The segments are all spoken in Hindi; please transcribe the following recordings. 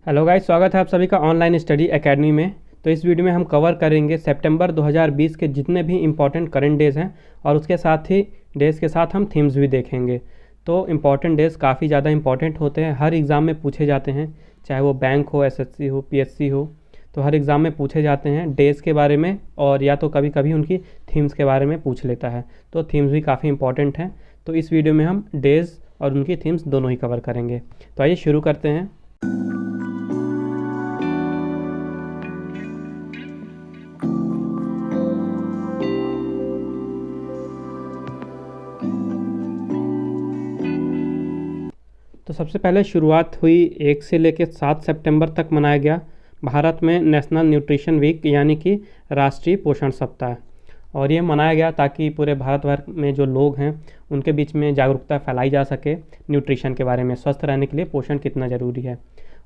हेलो गाइस, स्वागत है आप सभी का ऑनलाइन स्टडी एकेडमी में। तो इस वीडियो में हम कवर करेंगे सितंबर 2020 के जितने भी इम्पोर्टेंट करंट डेज़ हैं और उसके साथ ही डेज़ के साथ हम थीम्स भी देखेंगे। तो इम्पॉर्टेंट डेज़ काफ़ी ज़्यादा इम्पॉर्टेंट होते हैं, हर एग्ज़ाम में पूछे जाते हैं, चाहे वो बैंक हो, एसएससी हो, पीएससी हो। तो हर एग्ज़ाम में पूछे जाते हैं डेज़ के बारे में, और या तो कभी कभी उनकी थीम्स के बारे में पूछ लेता है। तो थीम्स भी काफ़ी इंपॉर्टेंट हैं। तो इस वीडियो में हम डेज़ और उनकी थीम्स दोनों ही कवर करेंगे। तो आइए शुरू करते हैं। तो सबसे पहले शुरुआत हुई 1 से लेकर 7 सितंबर तक मनाया गया भारत में नेशनल न्यूट्रिशन वीक, यानी कि राष्ट्रीय पोषण सप्ताह। और ये मनाया गया ताकि पूरे भारत भर में जो लोग हैं उनके बीच में जागरूकता फैलाई जा सके न्यूट्रिशन के बारे में, स्वस्थ रहने के लिए पोषण कितना ज़रूरी है।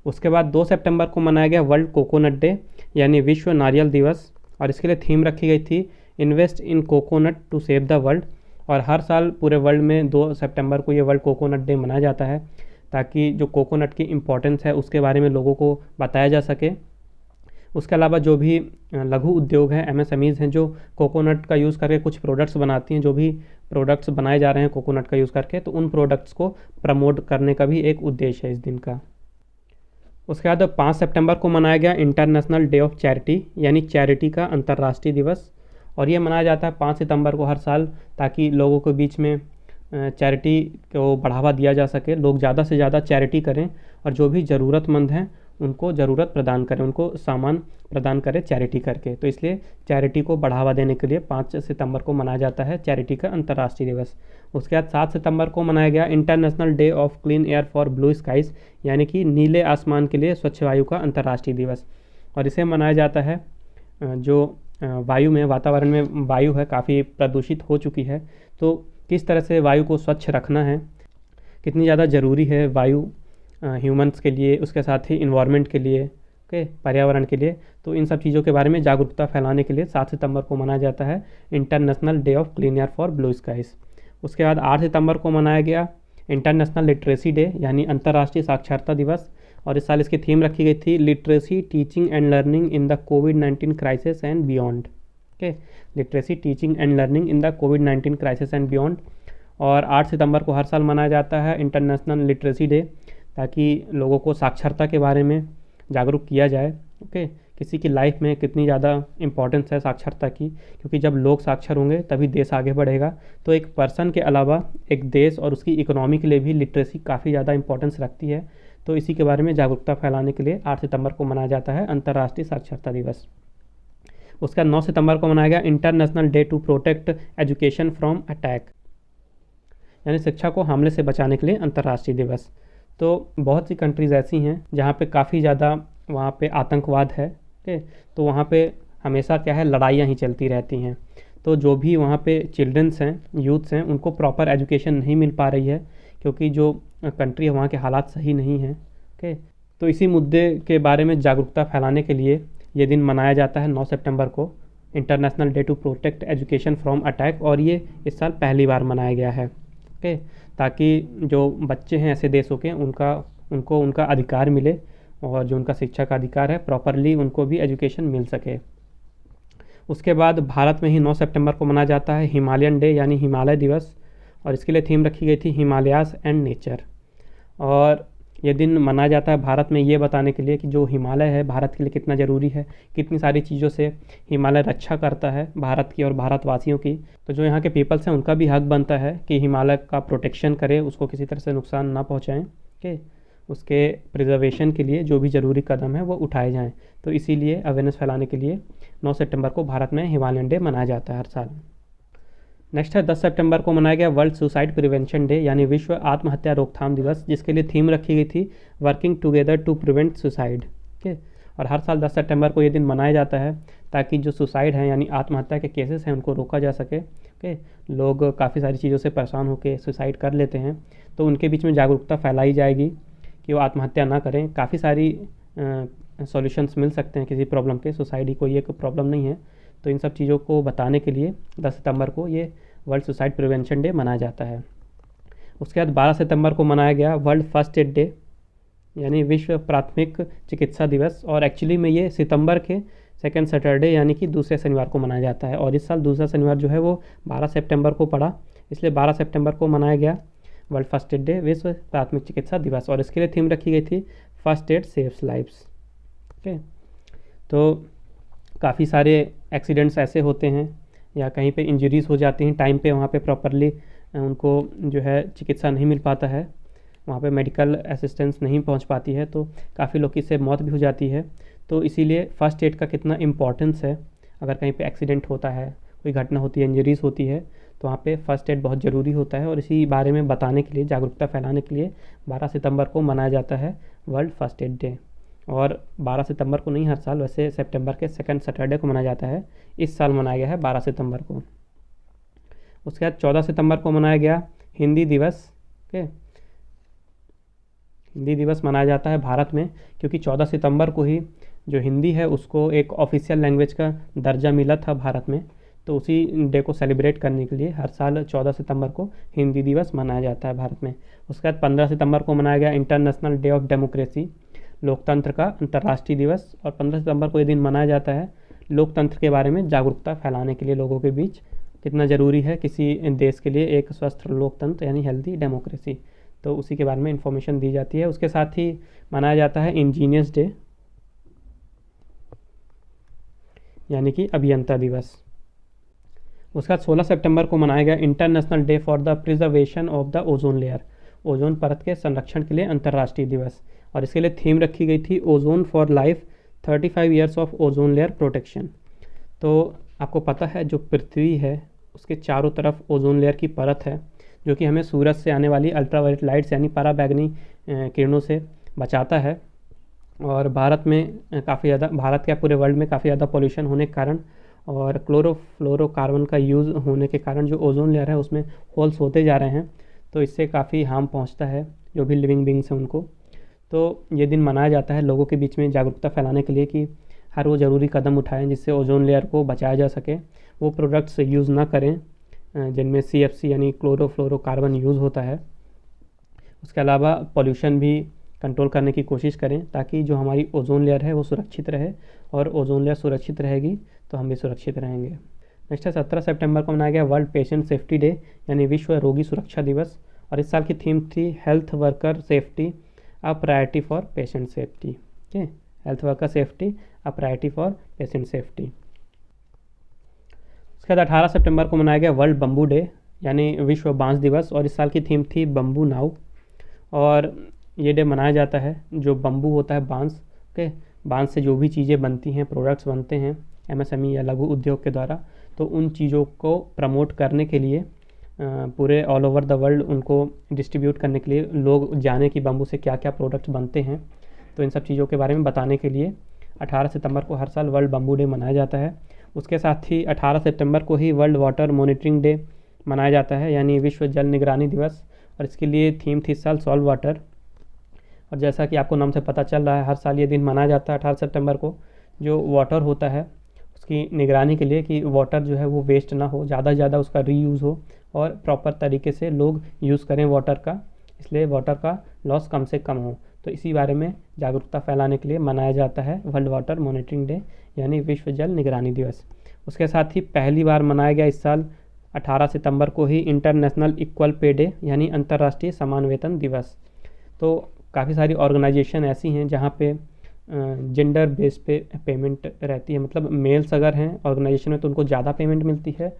उसके बाद 2 सितंबर को मनाया गया वर्ल्ड कोकोनट डे, यानी विश्व नारियल दिवस। और इसके लिए थीम रखी गई थी invest in coconut to save the world. और हर साल पूरे वर्ल्ड में 2 सितंबर को ये वर्ल्ड कोकोनट डे मनाया जाता है ताकि जो कोकोनट की इम्पोर्टेंस है उसके बारे में लोगों को बताया जा सके। उसके अलावा जो भी लघु उद्योग हैं, एमएसएमईज़ हैं, जो कोकोनट का यूज़ करके कुछ प्रोडक्ट्स बनाती हैं, जो भी प्रोडक्ट्स बनाए जा रहे हैं कोकोनट का यूज़ करके, तो उन प्रोडक्ट्स को प्रमोट करने का भी एक उद्देश्य है इस दिन का। उसके बाद 5 सितंबर को मनाया गया इंटरनेशनल डे ऑफ चैरिटी, यानी चैरिटी का अंतर्राष्ट्रीय दिवस। और ये मनाया जाता है 5 सितंबर को हर साल, ताकि लोगों के बीच में चैरिटी को बढ़ावा दिया जा सके, लोग ज़्यादा से ज़्यादा चैरिटी करें और जो भी ज़रूरतमंद हैं उनको ज़रूरत प्रदान करें, उनको सामान प्रदान करें चैरिटी करके। तो इसलिए चैरिटी को बढ़ावा देने के लिए 5 सितंबर को मनाया जाता है चैरिटी का अंतर्राष्ट्रीय दिवस। उसके बाद 7 सितंबर को मनाया गया international day of clean air for blue skies, यानी कि नीले आसमान के लिए स्वच्छ वायु का अंतर्राष्ट्रीय दिवस। और इसे मनाया जाता है जो वायु में, वातावरण में वायु है काफ़ी प्रदूषित हो चुकी है, तो किस तरह से वायु को स्वच्छ रखना है, कितनी ज़्यादा ज़रूरी है वायु ह्यूमंस के लिए, उसके साथ ही इन्वायरमेंट के लिए, ओके, पर्यावरण के लिए। तो इन सब चीज़ों के बारे में जागरूकता फैलाने के लिए 7 सितंबर को मनाया जाता है international day of clean air for blue skies. उसके बाद 8 सितंबर को मनाया गया इंटरनेशनल लिटरेसी डे, यानी अंतर्राष्ट्रीय साक्षरता दिवस। और इस साल इसकी थीम रखी गई थी literacy teaching and learning in the covid crisis and beyond. Okay, literacy teaching and learning in the covid crisis and beyond. और 8 सितंबर को हर साल मनाया जाता है इंटरनेशनल लिटरेसी डे, ताकि लोगों को साक्षरता के बारे में जागरूक किया जाए। ओके, किसी की लाइफ में कितनी ज़्यादा इम्पोर्टेंस है साक्षरता की, क्योंकि जब लोग साक्षर होंगे तभी देश आगे बढ़ेगा। तो एक पर्सन के अलावा एक देश और उसकी इकोनॉमी के लिए भी लिटरेसी काफ़ी ज़्यादा इंपॉर्टेंस रखती है। तो इसी के बारे में जागरूकता फैलाने के लिए 8 सितंबर को मनाया जाता है अंतर्राष्ट्रीय साक्षरता दिवस। उसका 9 सितंबर को मनाया गया international day to protect education from attack, यानी शिक्षा को हमले से बचाने के लिए अंतर्राष्ट्रीय दिवस। तो बहुत सी कंट्रीज़ ऐसी हैं जहाँ पे काफ़ी ज़्यादा वहाँ पे आतंकवाद है, ओके, तो वहाँ पे हमेशा क्या है, लड़ाइयाँ ही चलती रहती हैं। तो जो भी वहाँ पे चिल्ड्रंस हैं, यूथ्स हैं, उनको प्रॉपर एजुकेशन नहीं मिल पा रही है, क्योंकि जो कंट्री है वहाँ के हालात सही नहीं हैं। ओके, तो इसी मुद्दे के बारे में जागरूकता फैलाने के लिए ये दिन मनाया जाता है 9 सितंबर को, international day to protect education from attack. और ये इस साल पहली बार मनाया गया है, ओके, ताकि जो बच्चे हैं ऐसे देशों के, उनको उनका अधिकार मिले, और जो उनका शिक्षा का अधिकार है प्रॉपरली उनको भी एजुकेशन मिल सके। उसके बाद भारत में ही 9 सितंबर को मनाया जाता है हिमालयन डे, यानी हिमालय दिवस। और इसके लिए थीम रखी गई थी हिमालयास एंड नेचर। और ये दिन मनाया जाता है भारत में ये बताने के लिए कि जो हिमालय है भारत के लिए कितना ज़रूरी है, कितनी सारी चीज़ों से हिमालय रक्षा करता है भारत की और भारतवासियों की। तो जो यहाँ के पीपल्स हैं उनका भी हक बनता है कि हिमालय का प्रोटेक्शन करें, उसको किसी तरह से नुकसान ना पहुँचाएँ, ओके, उसके प्रिजर्वेशन के लिए जो भी ज़रूरी कदम है वो उठाए जाएँ। तो इसीलिए अवेयरनेस फैलाने के लिए 9 सितंबर को भारत में हिमालयन डे मनाया जाता है हर साल। नेक्स्ट है 10 सितंबर को मनाया गया वर्ल्ड सुसाइड प्रिवेंशन डे, यानी विश्व आत्महत्या रोकथाम दिवस, जिसके लिए थीम रखी गई थी working together to prevent suicide. Okay, और हर साल 10 सितंबर को ये दिन मनाया जाता है ताकि जो सुसाइड है यानी आत्महत्या के केसेस हैं उनको रोका जा सके। ओके, लोग काफ़ी सारी चीज़ों से परेशान होकर सुसाइड कर लेते हैं, तो उनके बीच में जागरूकता फैलाई जाएगी कि वो आत्महत्या ना करें। काफ़ी सारी सॉल्यूशंस मिल सकते हैं किसी प्रॉब्लम के, सुसाइड ही कोई एक प्रॉब्लम नहीं है। तो इन सब चीज़ों को बताने के लिए 10 सितंबर को ये वर्ल्ड सुसाइड प्रिवेंशन डे मनाया जाता है। उसके बाद 12 सितंबर को मनाया गया वर्ल्ड फर्स्ट एड डे, यानी विश्व प्राथमिक चिकित्सा दिवस। और एक्चुअली में ये सितंबर के सेकेंड सैटरडे यानी कि दूसरे शनिवार को मनाया जाता है, और इस साल दूसरा शनिवार जो है वो 12 सितंबर को पड़ा, इसलिए 12 सितंबर को मनाया गया वर्ल्ड फर्स्ट एड डे, विश्व प्राथमिक चिकित्सा दिवस। और इसके लिए थीम रखी गई थी first aid saves lives. Okay, तो काफ़ी सारे एक्सीडेंट्स ऐसे होते हैं या कहीं पे इंजरीज़ हो जाती हैं, टाइम पे वहाँ पे प्रॉपरली उनको जो है चिकित्सा नहीं मिल पाता है, वहाँ पे मेडिकल असिस्टेंस नहीं पहुँच पाती है, तो काफ़ी लोग की इससे मौत भी हो जाती है। तो इसीलिए फ़र्स्ट एड का कितना इम्पोर्टेंस है, अगर कहीं पे एक्सीडेंट होता है, कोई घटना होती है, इंजरीज़ होती है, तो वहाँ पे फ़र्स्ट एड बहुत ज़रूरी होता है। और इसी बारे में बताने के लिए, जागरूकता फैलाने के लिए 12 सितंबर को मनाया जाता है वर्ल्ड फर्स्ट एड डे। और 12 सितंबर को नहीं, हर साल वैसे सितंबर के सेकंड सैटरडे को मनाया जाता है, इस साल मनाया गया है 12 सितंबर को। उसके बाद 14 सितंबर को मनाया गया हिंदी दिवस। ओके, हिंदी दिवस मनाया जाता है भारत में क्योंकि 14 सितंबर को ही जो हिंदी है उसको एक ऑफिशियल लैंग्वेज का दर्जा मिला था भारत में, तो उसी डे को सेलिब्रेट करने के लिए हर साल 14 सितंबर को हिंदी दिवस मनाया जाता है भारत में। उसके बाद 15 सितंबर को मनाया गया इंटरनेशनल डे ऑफ डेमोक्रेसी, लोकतंत्र का अंतर्राष्ट्रीय दिवस। और 15 सितंबर को ये दिन मनाया जाता है लोकतंत्र के बारे में जागरूकता फैलाने के लिए, लोगों के बीच कितना ज़रूरी है किसी देश के लिए एक स्वस्थ लोकतंत्र यानी हेल्दी डेमोक्रेसी, तो उसी के बारे में इंफॉर्मेशन दी जाती है। उसके साथ ही मनाया जाता है इंजीनियर्स डे यानी कि अभियंता दिवस। उसके बाद 16 सितंबर को मनाया गया international day for the preservation of the ozone layer, ozone परत के संरक्षण के लिए अंतर्राष्ट्रीय दिवस। और इसके लिए थीम रखी गई थी ozone for life 35 years of ozone layer protection. तो आपको पता है जो पृथ्वी है उसके चारों तरफ ओजोन लेयर की परत है जो कि हमें सूरज से आने वाली अल्ट्रावायलेट लाइट्स यानी पराबैंगनी किरणों से बचाता है। और भारत में काफ़ी ज़्यादा, भारत क्या पूरे वर्ल्ड में काफ़ी ज़्यादा पॉल्यूशन होने के कारण और क्लोरोफ्लोरोकार्बन का यूज़ होने के कारण जो ओजोन लेयर है उसमें होल्स होते जा रहे हैं, तो इससे काफ़ी हार्म पहुंचता है जो भी लिविंग बींग्स हैं उनको। तो ये दिन मनाया जाता है लोगों के बीच में जागरूकता फैलाने के लिए कि हर वो ज़रूरी कदम उठाएं जिससे ओजोन लेयर को बचाया जा सके, वो प्रोडक्ट्स यूज़ ना करें जिनमें CFC यानी क्लोरोफ्लोरोकार्बन यूज़ होता है। उसके अलावा पॉल्यूशन भी कंट्रोल करने की कोशिश करें ताकि जो हमारी ओजोन लेयर है वो सुरक्षित रहे, और ओजोन लेयर सुरक्षित रहेगी तो हम भी सुरक्षित रहेंगे। नेक्स्ट है 17 सितंबर को मनाया गया वर्ल्ड पेशेंट सेफ्टी डे यानी विश्व रोगी सुरक्षा दिवस। और इस साल की थीम थी health worker safety a priority for patient safety. Okay, health worker safety a priority for patient safety. उसके बाद 18 सितंबर को मनाया गया वर्ल्ड बम्बू डे यानी विश्व बांस दिवस। और इस साल की थीम थी बम्बू नाउ। और ये डे मनाया जाता है जो बम्बू होता है बांस के, बांस से जो भी चीज़ें बनती हैं, प्रोडक्ट्स बनते हैं MSME या लघु उद्योग के द्वारा, तो उन चीज़ों को प्रमोट करने के लिए पूरे ऑल ओवर द वर्ल्ड उनको डिस्ट्रीब्यूट करने के लिए लोग जाने कि बम्बू से क्या क्या प्रोडक्ट्स बनते हैं, तो इन सब चीज़ों के बारे में बताने के लिए 18 सितंबर को हर साल वर्ल्ड बम्बू डे मनाया जाता है। उसके साथ ही 18 सितंबर को ही वर्ल्ड वाटर मॉनिटरिंग डे मनाया जाता है यानी विश्व जल निगरानी दिवस। और इसके लिए थीम थी इस साल सॉल्व वाटर। और जैसा कि आपको नाम से पता चल रहा है हर साल ये दिन मनाया जाता है 18 सितंबर को, जो वाटर होता है उसकी निगरानी के लिए कि वाटर जो है वो वेस्ट ना हो, ज़्यादा से ज़्यादा उसका रीयूज़ हो और प्रॉपर तरीके से लोग यूज़ करें वाटर का, इसलिए वाटर का लॉस कम से कम हो। तो इसी बारे में जागरूकता फैलाने के लिए मनाया जाता है वर्ल्ड वाटर मॉनिटरिंग डे यानी विश्व जल निगरानी दिवस। उसके साथ ही पहली बार मनाया गया इस साल 18 सितंबर को ही इंटरनेशनल इक्वल पे डे यानी अंतर्राष्ट्रीय समान वेतन दिवस। तो काफ़ी सारी ऑर्गेनाइजेशन ऐसी हैं जहाँ पे जेंडर बेस पे पेमेंट रहती है, मतलब मेल्स अगर हैं ऑर्गेनाइजेशन में तो उनको ज़्यादा पेमेंट मिलती है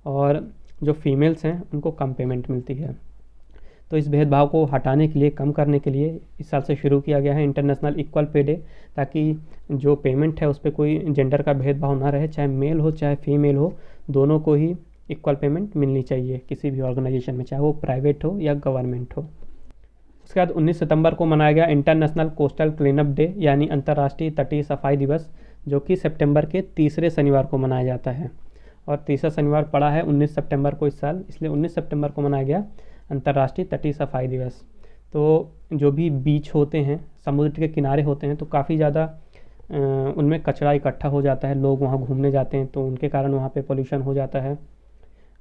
और जो फीमेल्स हैं उनको कम पेमेंट मिलती है। तो इस भेदभाव को हटाने के लिए, कम करने के लिए इस साल से शुरू किया गया है इंटरनेशनल इक्वल पे डे, ताकि जो पेमेंट है उस पर कोई जेंडर का भेदभाव ना रहे, चाहे मेल हो चाहे फीमेल हो, दोनों को ही इक्वल पेमेंट मिलनी चाहिए किसी भी ऑर्गेनाइजेशन में, चाहे वो प्राइवेट हो या गवर्नमेंट हो। उसके बाद 19 सितंबर को मनाया गया इंटरनेशनल कोस्टल क्लीनअप डे यानी अंतर्राष्ट्रीय तटीय सफाई दिवस, जो कि सितंबर के तीसरे शनिवार को मनाया जाता है। और तीसरा शनिवार पड़ा है 19 सितंबर को इस साल, इसलिए 19 सितंबर को मनाया गया अंतर्राष्ट्रीय तटीय सफाई दिवस। तो जो भी बीच होते हैं, समुद्र के किनारे होते हैं, तो काफ़ी ज़्यादा उनमें कचरा इकट्ठा हो जाता है, लोग वहाँ घूमने जाते हैं तो उनके कारण वहाँ पे पोल्यूशन हो जाता है,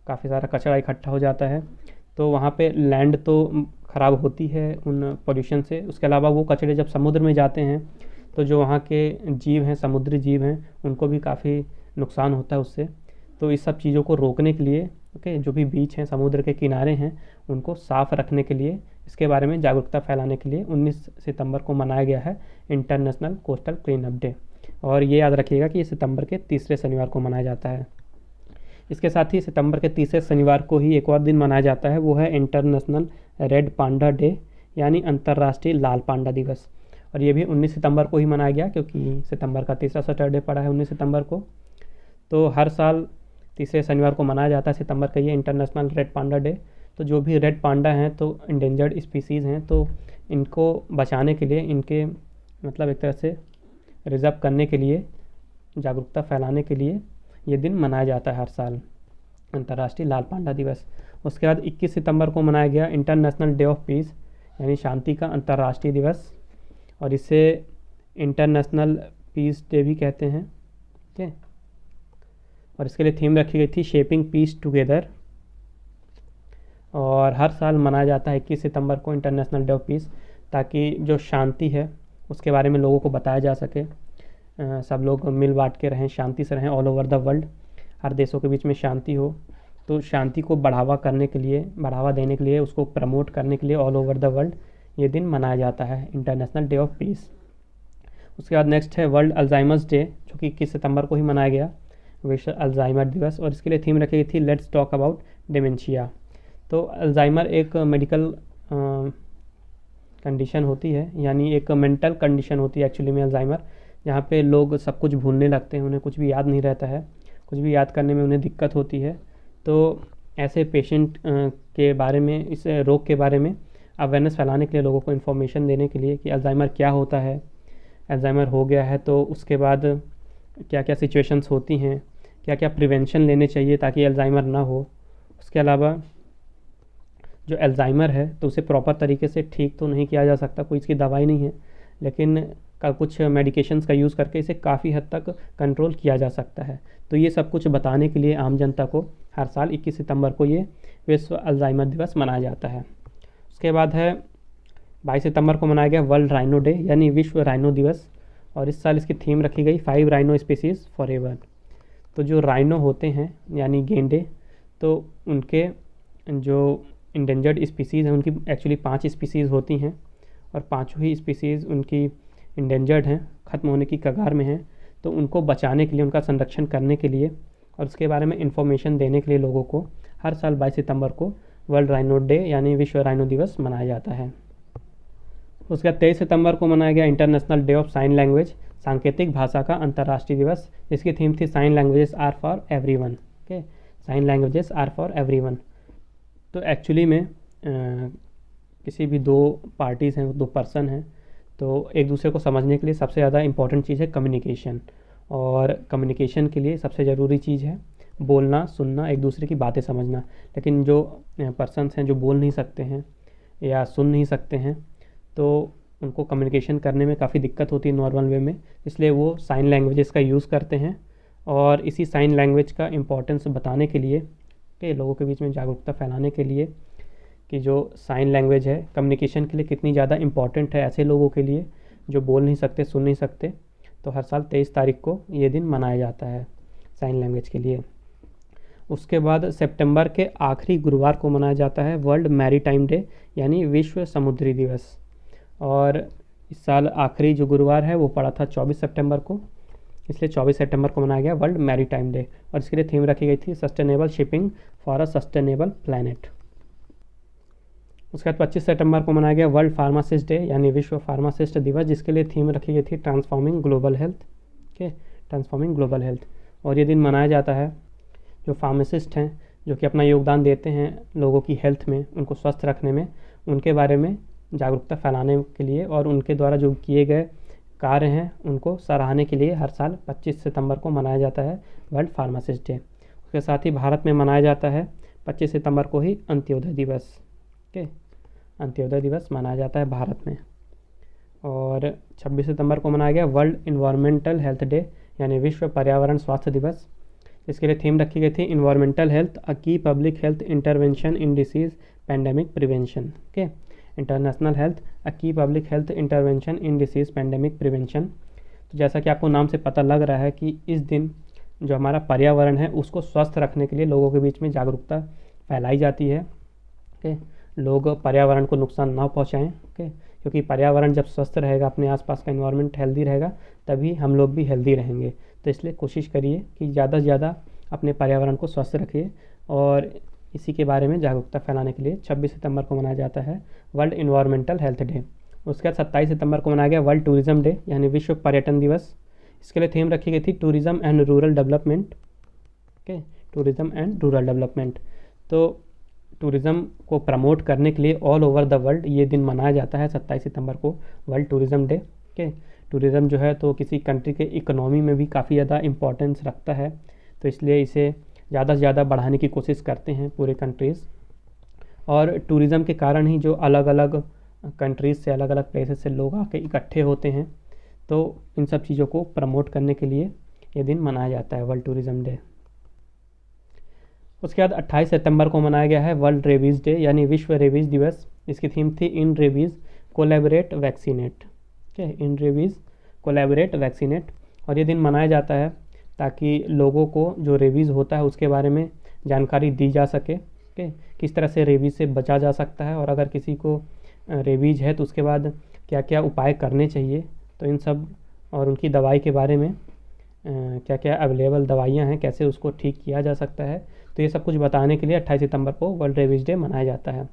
काफ़ी सारा कचरा इकट्ठा हो जाता है। तो वहाँ पे लैंड तो ख़राब होती है उन पोल्यूशन से। उसके अलावा वो कचरे जब समुद्र में जाते हैं तो जो वहाँ के जीव हैं, समुद्री जीव हैं, उनको भी काफ़ी नुकसान होता है उससे। तो इस सब चीज़ों को रोकने के लिए ओके, जो भी बीच हैं, समुद्र के किनारे हैं, उनको साफ़ रखने के लिए, इसके बारे में जागरूकता फैलाने के लिए 19 सितंबर को मनाया गया है international coastal clean up day. और ये याद रखिएगा कि ये सितंबर के तीसरे शनिवार को मनाया जाता है। इसके साथ ही सितंबर के तीसरे शनिवार को ही एक और दिन मनाया जाता है, वो है इंटरनेशनल रेड पांडा डे, यानी अंतर्राष्ट्रीय लाल पांडा दिवस। और ये भी 19 सितंबर को ही मनाया गया, क्योंकि सितंबर का तीसरा सैटरडे पड़ा है 19 सितंबर को। तो हर साल तीसरे शनिवार को मनाया जाता है सितंबर का ये इंटरनेशनल रेड पांडा डे। तो जो भी रेड पांडा हैं तो इंडेंजर्ड स्पीसीज़ हैं, तो इनको बचाने के लिए, इनके मतलब एक तरह से रिजर्व करने के लिए, जागरूकता फैलाने के लिए ये दिन मनाया जाता है हर साल, अंतर्राष्ट्रीय लाल पांडा दिवस। उसके बाद 21 सितंबर को मनाया गया इंटरनेशनल डे ऑफ पीस, यानी शांति का अंतर्राष्ट्रीय दिवस, और इसे इंटरनेशनल पीस डे भी कहते हैं। ठीक है, और इसके लिए थीम रखी गई थी शेपिंग पीस टुगेदर। और हर साल मनाया जाता है 21 सितंबर को इंटरनेशनल डे ऑफ पीस, ताकि जो शांति है उसके बारे में लोगों को बताया जा सके, सब लोग मिल बांट के रहें, शांति से रहें ऑल ओवर द वर्ल्ड, हर देशों के बीच में शांति हो। तो शांति को बढ़ावा करने के लिए, बढ़ावा देने के लिए, उसको प्रमोट करने के लिए ऑल ओवर द वर्ल्ड ये दिन मनाया जाता है, इंटरनेशनल डे ऑफ पीस। उसके बाद नेक्स्ट है वर्ल्ड अल्जाइमर्स डे, जो कि 21 सितंबर को ही मनाया गया, विश्व अल्जाइमर दिवस। और इसके लिए थीम रखी गई थी लेट्स टॉक अबाउट डिमेंशिया। तो अल्जाइमर एक मेडिकल कंडीशन होती है, यानी एक मेंटल कंडीशन होती है एक्चुअली में अल्जाइमर, जहाँ पे लोग सब कुछ भूलने लगते हैं, उन्हें कुछ भी याद नहीं रहता है, कुछ भी याद करने में उन्हें दिक्कत होती है। तो ऐसे पेशेंट के बारे में, इस रोग के बारे में अवेयरनेस फैलाने के लिए, लोगों को इन्फॉर्मेशन देने के लिए कि अल्जाइमर क्या होता है, अल्जाइमर हो गया है तो उसके बाद क्या क्या सिचुएशंस होती हैं, क्या क्या प्रिवेंशन लेने चाहिए ताकि अल्जाइमर ना हो। उसके अलावा जो अल्जाइमर है तो उसे प्रॉपर तरीके से ठीक तो नहीं किया जा सकता, कोई इसकी दवाई नहीं है, लेकिन कुछ मेडिकेशंस का यूज़ करके इसे काफ़ी हद तक कंट्रोल किया जा सकता है। तो ये सब कुछ बताने के लिए आम जनता को हर साल 21 सितंबर को ये विश्व अल्जाइमर दिवस मनाया जाता है। उसके बाद है 22 सितंबर को मनाया गया वर्ल्ड राइनो डे, यानी विश्व राइनो दिवस। और इस साल इसकी थीम रखी गई 5 राइनो स्पीसीज़ फॉर एवर। तो जो राइनो होते हैं यानी गेंडे, तो उनके जो इंडेंजर्ड स्पीसीज़ हैं उनकी एक्चुअली 5 स्पीसीज़ होती हैं, और पाँचों ही स्पीसीज़ उनकी इंडेंजर्ड हैं, ख़त्म होने की कगार में हैं। तो उनको बचाने के लिए, उनका संरक्षण करने के लिए और उसके बारे में इंफॉर्मेशन देने के लिए लोगों को हर साल 22 सितंबर को वर्ल्ड राइनो डे यानी विश्व राइनो दिवस मनाया जाता है। उसके बाद 23 सितंबर को मनाया गया international day of sign language, सांकेतिक भाषा का अंतर्राष्ट्रीय दिवस, जिसकी थीम थी sign languages are for everyone. Okay, sign languages are for everyone. तो एक्चुअली में किसी भी दो पार्टीज़ हैं, दो पर्सन हैं, तो एक दूसरे को समझने के लिए सबसे ज़्यादा इंपॉर्टेंट चीज़ है कम्युनिकेशन। और कम्युनिकेशन के लिए सबसे ज़रूरी चीज़ है बोलना, सुनना, एक दूसरे की बातें समझना। लेकिन जो पर्सन्स हैं जो बोल नहीं सकते हैं या सुन नहीं सकते हैं, तो उनको कम्युनिकेशन करने में काफ़ी दिक्कत होती है नॉर्मल वे में, इसलिए वो साइन लैंग्वेजेस का यूज़ करते हैं। और इसी साइन लैंग्वेज का इम्पोर्टेंस बताने के लिए, कि लोगों के बीच में जागरूकता फैलाने के लिए कि जो साइन लैंग्वेज है कम्युनिकेशन के लिए कितनी ज़्यादा इम्पॉर्टेंट है ऐसे लोगों के लिए जो बोल नहीं सकते, सुन नहीं सकते, तो हर साल 23 तारीख को ये दिन मनाया जाता है साइन लैंग्वेज के लिए। उसके बाद सितंबर के आखिरी गुरुवार को मनाया जाता है वर्ल्ड मैरीटाइम डे, यानी विश्व समुद्री दिवस। और इस साल आखिरी जो गुरुवार है वो पड़ा था 24 सितंबर को, इसलिए 24 सितंबर को मनाया गया वर्ल्ड मैरीटाइम डे। और इसके लिए थीम रखी गई थी sustainable shipping for a sustainable planet. उसके बाद 25 सितंबर को मनाया गया वर्ल्ड फार्मासिस्ट डे, यानी विश्व फार्मासिस्ट दिवस, जिसके लिए थीम रखी गई थी transforming global health. Okay, transforming global health. और ये दिन मनाया जाता है जो फार्मासिस्ट हैं, जो कि अपना योगदान देते हैं लोगों की हेल्थ में, उनको स्वस्थ रखने में, उनके बारे में जागरूकता फैलाने के लिए और उनके द्वारा जो किए गए कार्य हैं उनको सराहने के लिए हर साल 25 सितंबर को मनाया जाता है वर्ल्ड फार्मासिस्ट डे। उसके साथ ही भारत में मनाया जाता है 25 सितंबर को ही अंत्योदय दिवस। ओके, अंत्योदय दिवस मनाया जाता है भारत में। और 26 सितंबर को मनाया गया वर्ल्ड इन्वायरमेंटल हेल्थ डे, यानी विश्व पर्यावरण स्वास्थ्य दिवस। इसके लिए थीम रखी गई थी इन्वायरमेंटल हेल्थ, अ की public health intervention in disease pandemic prevention. Okay, international health uh की public health intervention in disease pandemic prevention. तो जैसा कि आपको नाम से पता लग रहा है कि इस दिन जो हमारा पर्यावरण है उसको स्वस्थ रखने के लिए लोगों के बीच में जागरूकता फैलाई जाती है। ओके, लोग पर्यावरण को नुकसान ना पहुंचाएं। ओके, क्योंकि पर्यावरण जब स्वस्थ रहेगा, अपने आसपास का इन्वायरमेंट हेल्दी रहेगा, तभी हम लोग भी हेल्दी रहेंगे। तो इसलिए कोशिश करिए कि ज़्यादा से ज़्यादा अपने पर्यावरण को स्वस्थ रखिए। और इसी के बारे में जागरूकता फैलाने के लिए 26 सितंबर को मनाया जाता है वर्ल्ड इन्वायरमेंटल हेल्थ डे। उसके बाद 27 सितंबर को मनाया गया वर्ल्ड टूरिज्म डे यानी विश्व पर्यटन दिवस। इसके लिए थीम रखी गई थी tourism and rural development. Okay, tourism and rural development. तो टूरिज़्म को प्रमोट करने के लिए ऑल ओवर द वर्ल्ड ये दिन मनाया जाता है 27 सितंबर को, world tourism day. Okay, tourism जो है तो किसी कंट्री के इकोनॉमी में भी काफ़ी ज़्यादा इम्पोर्टेंस रखता है, तो इसलिए इसे ज़्यादा से ज़्यादा बढ़ाने की कोशिश करते हैं पूरे कंट्रीज़। और टूरिज़्म के कारण ही जो अलग अलग कंट्रीज़ से, अलग अलग प्लेसेस से लोग आके इकट्ठे होते हैं, तो इन सब चीज़ों को प्रमोट करने के लिए ये दिन मनाया जाता है, वर्ल्ड टूरिज़्म डे। उसके बाद 28 सितंबर को मनाया गया है वर्ल्ड रेबीज़ डे यानी विश्व रेबीज़ दिवस। इसकी थीम थी इन रेबीज़ कोलैबोरेट वैक्सीनेट। ओके, इन रेबीज़ कोलैबोरेट वैक्सीनेट। और ये दिन मनाया जाता है ताकि लोगों को जो रेबीज़ होता है उसके बारे में जानकारी दी जा सके। ओके, किस तरह से रेबीज़ से बचा जा सकता है, और अगर किसी को रेबीज़ है तो उसके बाद क्या क्या उपाय करने चाहिए, तो इन सब और उनकी दवाई के बारे में क्या क्या अवेलेबल दवाइयाँ हैं, कैसे उसको ठीक किया जा सकता है, तो ये सब कुछ बताने के लिए 28 सितंबर को वर्ल्ड रेबीज़ डे मनाया जाता है।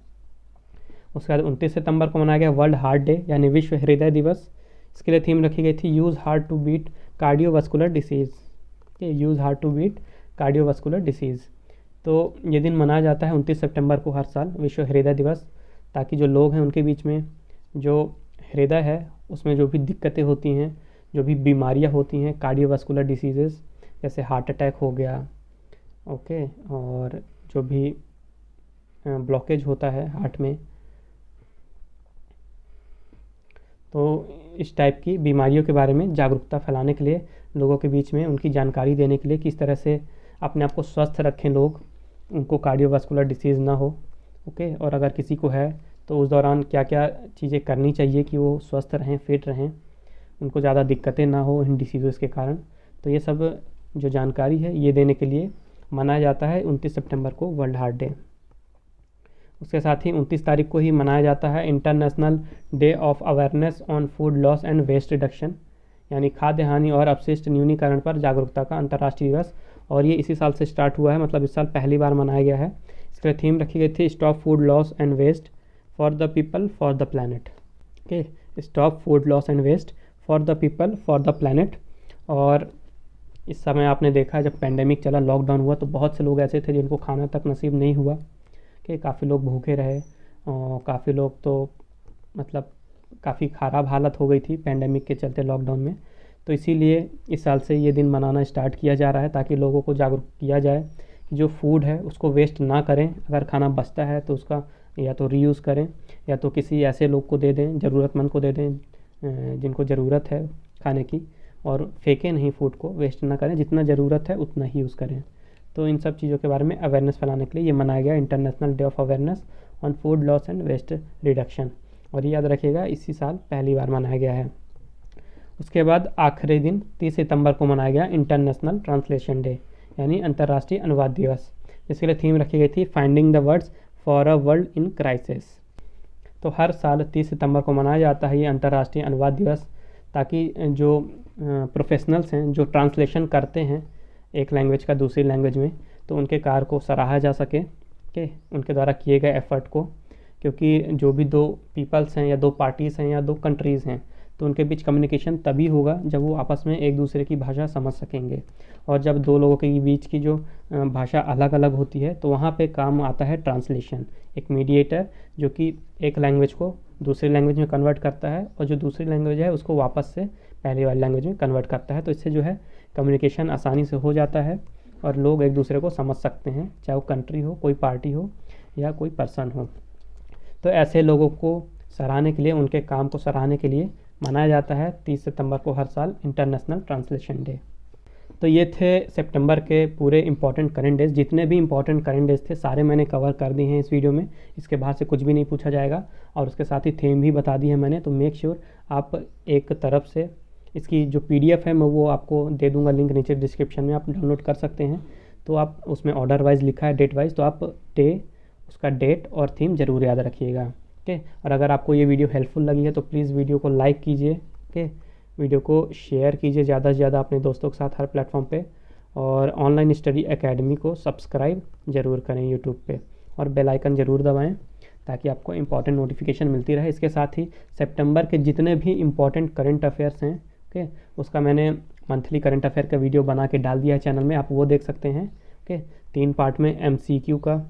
उसके बाद 29 सितंबर को मनाया गया वर्ल्ड हार्ट डे यानी विश्व हृदय दिवस। इसके लिए थीम रखी गई थी use heart to beat cardiovascular disease. Use heart to beat cardiovascular disease. तो ये दिन मनाया जाता है 29 सितंबर को हर साल, विश्व हृदय दिवस, ताकि जो लोग हैं उनके बीच में जो हृदय है उसमें जो भी दिक्कतें होती हैं, जो भी बीमारियां होती हैं, कार्डियोवास्कुलर डिसीज़ेस जैसे हार्ट अटैक हो गया, ओके, और जो भी ब्लॉकेज होता है हार्ट में, तो इस टाइप की बीमारियों के बारे में जागरूकता फैलाने के लिए, लोगों के बीच में उनकी जानकारी देने के लिए, किस तरह से अपने आप को स्वस्थ रखें लोग, उनको कार्डियोवास्कुलर डिसीज़ ना हो। ओके, और अगर किसी को है तो उस दौरान क्या क्या चीज़ें करनी चाहिए कि वो स्वस्थ रहें, फिट रहें, उनको ज़्यादा दिक्कतें ना हो इन डिसीज़ के कारण। तो ये सब जो जानकारी है ये देने के लिए मनाया जाता है 29 सितंबर को वर्ल्ड हार्ट डे। उसके साथ ही 29 तारीख को ही मनाया जाता है international day of awareness on food loss and waste reduction यानी खाद्य हानि और अपशिष्ट न्यूनीकरण पर जागरूकता का अंतर्राष्ट्रीय दिवस। और ये इसी साल से स्टार्ट हुआ है, मतलब इस साल पहली बार मनाया गया है। इसके लिए थीम रखी गई थी stop food loss and waste for the people for the planet. Okay, stop food loss and waste for the people for the planet. और इस समय आपने देखा जब पेंडेमिक चला, लॉकडाउन हुआ, तो बहुत से लोग ऐसे थे जिनको खाना तक नसीब नहीं हुआ, कि काफ़ी लोग भूखे रहे, और काफ़ी लोग तो मतलब काफ़ी ख़राब हालत हो गई थी पेंडेमिक के चलते लॉकडाउन में। तो इसीलिए इस साल से ये दिन मनाना स्टार्ट किया जा रहा है, ताकि लोगों को जागरूक किया जाए कि जो फूड है उसको वेस्ट ना करें, अगर खाना बचता है तो उसका या तो रीयूज़ करें या तो किसी ऐसे लोग को दे दें, ज़रूरतमंद को दे दें जिनको ज़रूरत है खाने की, और फेंकें नहीं, फूड को वेस्ट ना करें, जितना ज़रूरत है उतना ही यूज़ करें। तो इन सब चीज़ों के बारे में अवेयरनेस फैलाने के लिए ये मनाया गया international day of awareness on food loss and waste reduction. और ये याद रखिएगा इसी साल पहली बार मनाया गया है। उसके बाद आखिरी दिन 30 सितंबर को मनाया गया इंटरनेशनल ट्रांसलेशन डे यानी अंतर्राष्ट्रीय अनुवाद दिवस। इसके लिए थीम रखी गई थी finding the words for a world in crisis. तो हर साल 30 सितंबर को मनाया जाता है ये अंतर्राष्ट्रीय अनुवाद दिवस, ताकि जो प्रोफेशनल्स हैं जो ट्रांसलेशन करते हैं एक लैंग्वेज का दूसरी लैंग्वेज में, तो उनके कार्य को सराहा जा सके, कि उनके द्वारा किए गए एफर्ट को। क्योंकि जो भी दो पीपल्स हैं या दो पार्टीज़ हैं या दो कंट्रीज़ हैं, तो उनके बीच कम्युनिकेशन तभी होगा जब वो आपस में एक दूसरे की भाषा समझ सकेंगे। और जब दो लोगों के बीच की जो भाषा अलग अलग होती है, तो वहाँ पे काम आता है ट्रांसलेशन, एक मीडिएटर जो कि एक लैंग्वेज को दूसरी लैंग्वेज में कन्वर्ट करता है, और जो दूसरी लैंग्वेज है उसको वापस से पहले वाली लैंग्वेज में कन्वर्ट करता है। तो इससे जो है कम्युनिकेशन आसानी से हो जाता है और लोग एक दूसरे को समझ सकते हैं, चाहे वो कंट्री हो, कोई पार्टी हो या कोई पर्सन हो। तो ऐसे लोगों को सराहने के लिए, उनके काम को सराहने के लिए मनाया जाता है 30 सितंबर को हर साल इंटरनेशनल ट्रांसलेशन डे। तो ये थे सितंबर के पूरे इंपॉर्टेंट करंट डेज। जितने भी इंपॉर्टेंट करंट डेज थे सारे मैंने कवर कर दिए हैं इस वीडियो में। इसके बाहर से कुछ भी नहीं पूछा जाएगा, और उसके साथ ही थीम भी बता दी है मैंने। तो मेक श्योर आप एक तरफ से इसकी जो PDF है मैं वो आपको दे दूंगा, लिंक नीचे डिस्क्रिप्शन में, आप डाउनलोड कर सकते हैं। तो आप उसमें ऑर्डर वाइज लिखा है, डेट वाइज, तो आप उसका डेट और थीम ज़रूर याद रखिएगा। ओके, और अगर आपको ये वीडियो हेल्पफुल लगी है तो प्लीज़ वीडियो को लाइक कीजिए। ओके, वीडियो को शेयर कीजिए ज़्यादा से ज़्यादा अपने दोस्तों के साथ हर प्लेटफॉर्म पे, और ऑनलाइन स्टडी एकेडमी को सब्सक्राइब ज़रूर करें यूट्यूब पे, और बेल आइकन ज़रूर दबाएं ताकि आपको इंपॉर्टेंट नोटिफिकेशन मिलती रहे। इसके साथ ही सितंबर के जितने भी इंपॉर्टेंट करंट अफेयर्स हैं, ओके, उसका मैंने मंथली करंट अफेयर का वीडियो बना के डाल दिया है चैनल में, आप वो देख सकते हैं। ओके, 3 पार्ट में MCQ का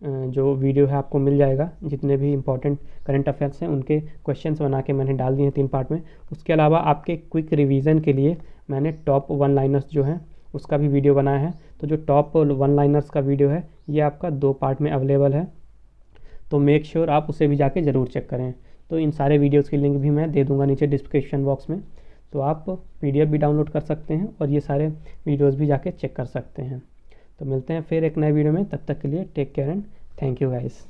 जो वीडियो है आपको मिल जाएगा। जितने भी इंपॉर्टेंट करंट अफेयर्स हैं उनके क्वेश्चंस बना के मैंने डाल दिए हैं 3 पार्ट में। उसके अलावा आपके क्विक रिवीजन के लिए मैंने टॉप 1 लाइनर्स जो हैं उसका भी वीडियो बनाया है। तो जो टॉप 1 लाइनर्स का वीडियो है ये आपका 2 पार्ट में अवेलेबल है, तो मेक श्योर आप उसे भी जाके ज़रूर चेक करें। तो इन सारे वीडियोज़ की लिंक भी मैं दे दूँगा नीचे डिस्क्रिप्शन बॉक्स में, तो आप PDF भी डाउनलोड कर सकते हैं और ये सारे वीडियोज़ भी जाके चेक कर सकते हैं। तो मिलते हैं फिर एक नए वीडियो में, तब तक के लिए take care and thank you guys.